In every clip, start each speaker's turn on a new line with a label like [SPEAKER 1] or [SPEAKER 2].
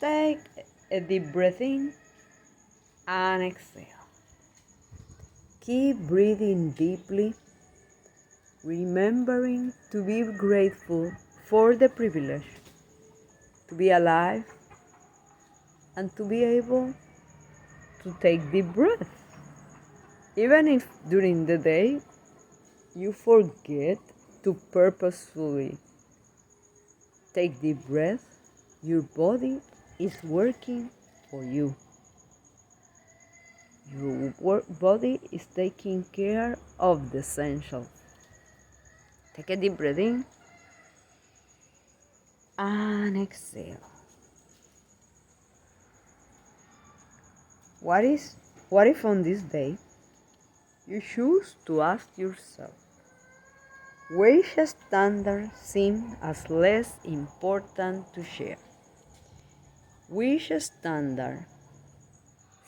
[SPEAKER 1] Take a deep breath in and exhale. Keep breathing deeply, remembering to be grateful for the privilege to be alive and to be able to take deep breath. Even if during the day you forget to purposefully take deep breath, your body is working for you. Your body is taking care of the essential. Take a deep breath in and exhale. What if on this day you choose to ask yourself, which standard seems as less important to share? Which standard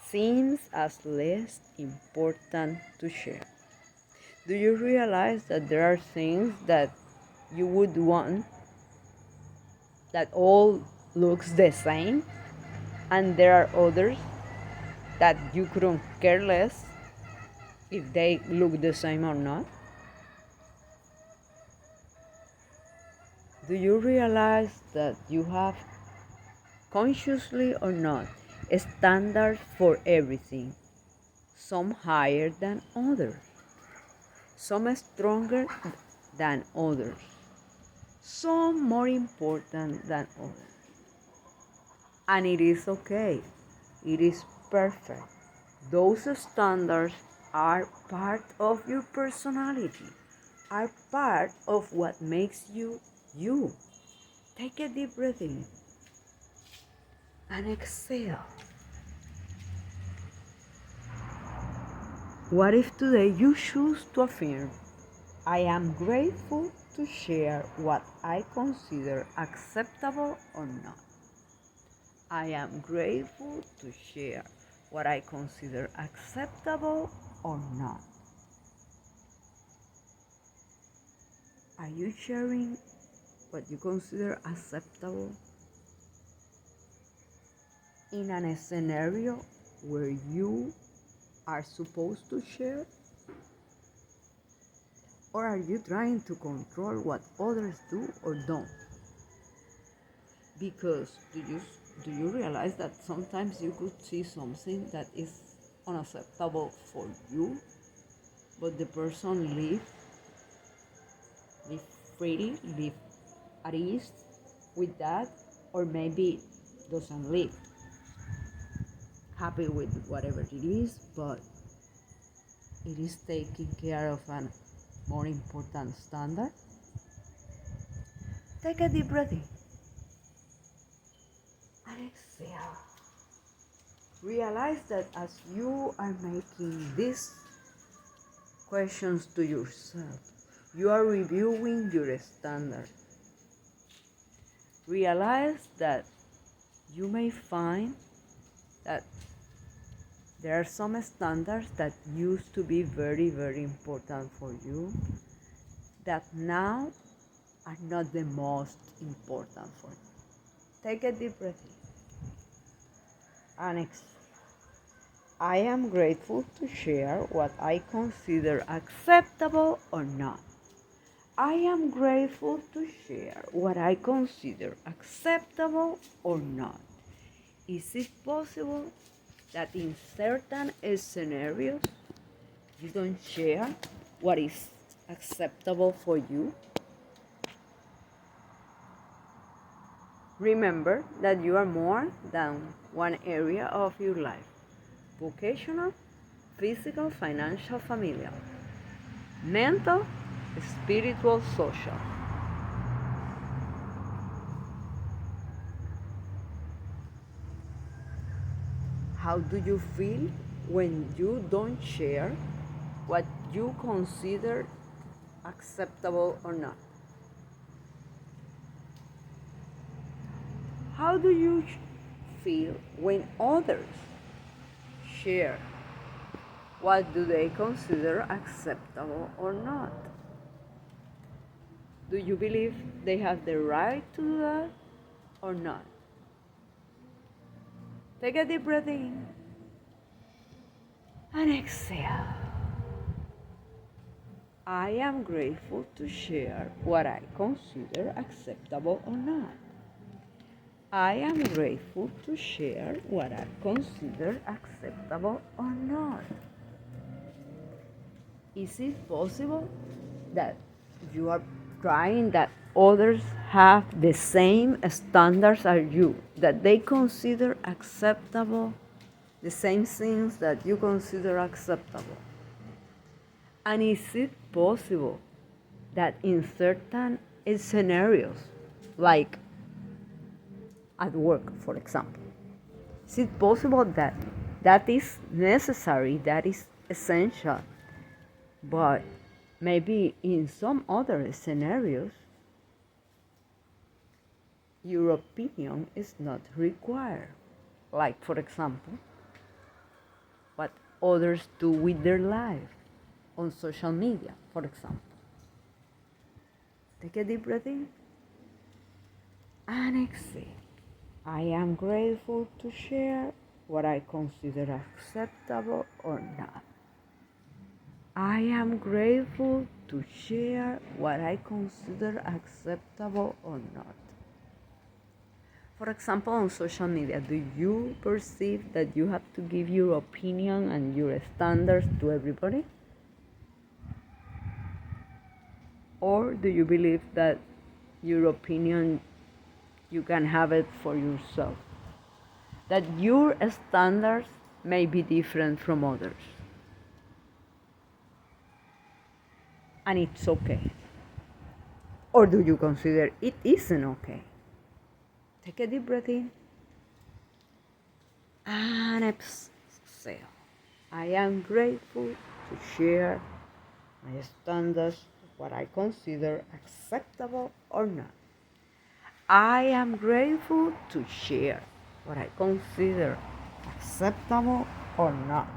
[SPEAKER 1] seems as less important to share? Do you realize that there are things that you would want that all looks the same, and there are others that you couldn't care less if they look the same or not? Do you realize that you have, consciously or not, standards for everything, some higher than others, some stronger than others, some more important than others? And it is okay. It is perfect. Those standards are part of your personality, are part of what makes you you. Take a deep breath in and exhale. What if today you choose to affirm, I am grateful to share what I consider acceptable or not? I am grateful to share what I consider acceptable or not. Are you sharing what you consider acceptable in a scenario where you are supposed to share? Or are you trying to control what others do or don't? Because do you realize that sometimes you could see something that is unacceptable for you, but the person live freely, live at ease with that, or maybe doesn't live happy with whatever it is, but it is taking care of a more important standard? Take a deep breath in and exhale. Realize that as you are making these questions to yourself, you are reviewing your standard. Realize that you may find that there are some standards that used to be very, very important for you that now are not the most important for you. Take a deep breath in and exhale. I am grateful to share what I consider acceptable or not. I am grateful to share what I consider acceptable or not. Is it possible that in certain scenarios you don't share what is acceptable for you? Remember that you are more than one area of your life: vocational, physical, financial, familial, mental, spiritual, social. How do you feel when you don't share what you consider acceptable or not? How do you feel when others share what do they consider acceptable or not? Do you believe they have the right to do that or not? Take a deep breath in and exhale. I am grateful to share what I consider acceptable or not. I am grateful to share what I consider acceptable or not. Is it possible that you are trying that others have the same standards as you, that they consider acceptable, the same things that you consider acceptable? And is it possible that in certain scenarios, like at work, for example, is it possible that that is necessary, that is essential, but maybe in some other scenarios, your opinion is not required? Like, for example, what others do with their life on social media, for example. Take a deep breath in and exhale. I am grateful to share what I consider acceptable or not. I am grateful to share what I consider acceptable or not. For example, on social media, do you perceive that you have to give your opinion and your standards to everybody? Or do you believe that your opinion, you can have it for yourself? That your standards may be different from others. And it's okay. Or do you consider it isn't okay? Take a deep breath in and exhale. I am grateful to share my standards, what I consider acceptable or not. I am grateful to share what I consider acceptable or not.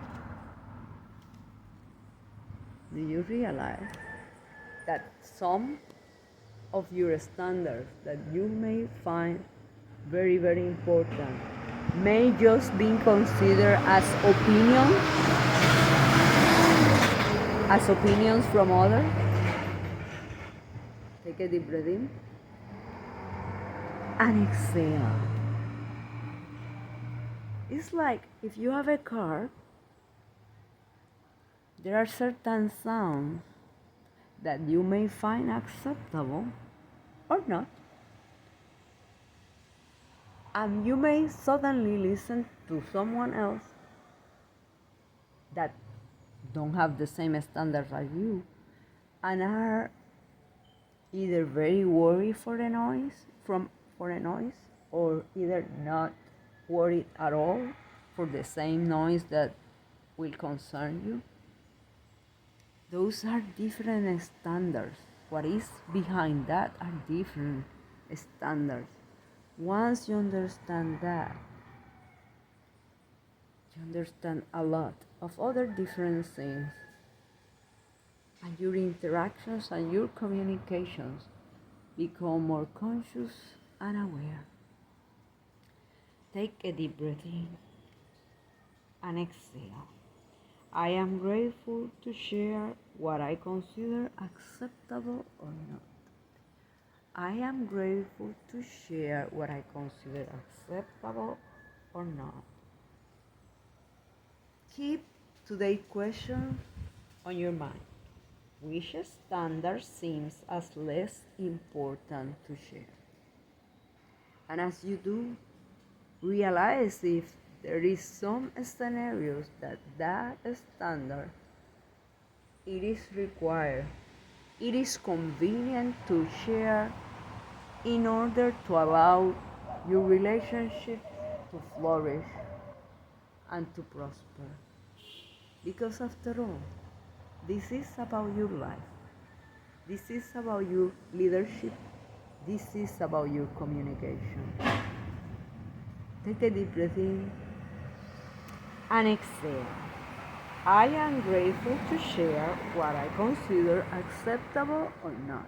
[SPEAKER 1] Do you realize that some of your standards that you may find very, very important may just be considered as opinions from others? Take a deep breath in and exhale. It's like if you have a car, there are certain sounds that you may find acceptable or not. And you may suddenly listen to someone else that don't have the same standards as you and are either very worried for a noise or either not worried at all for the same noise that will concern you. Those are different standards. What is behind that are different standards. Once you understand that, you understand a lot of other different things, and your interactions and your communications become more conscious and aware. Take a deep breath in and exhale. I am grateful to share what I consider acceptable or not. I am grateful to share what I consider acceptable or not. Keep today's question on your mind. Which standard seems as less important to share? And as you do, realize if there is some scenarios that standard, it is required, it is convenient to share in order to allow your relationship to flourish and to prosper. Because after all, this is about your life. This is about your leadership. This is about your communication. Take a deep breath in and exhale. I am grateful to share what I consider acceptable or not.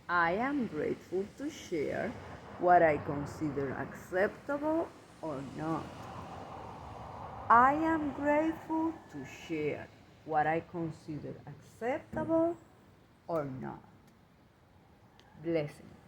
[SPEAKER 1] I am grateful to share what I consider acceptable or not. I am grateful to share what I consider acceptable or not. Blessings.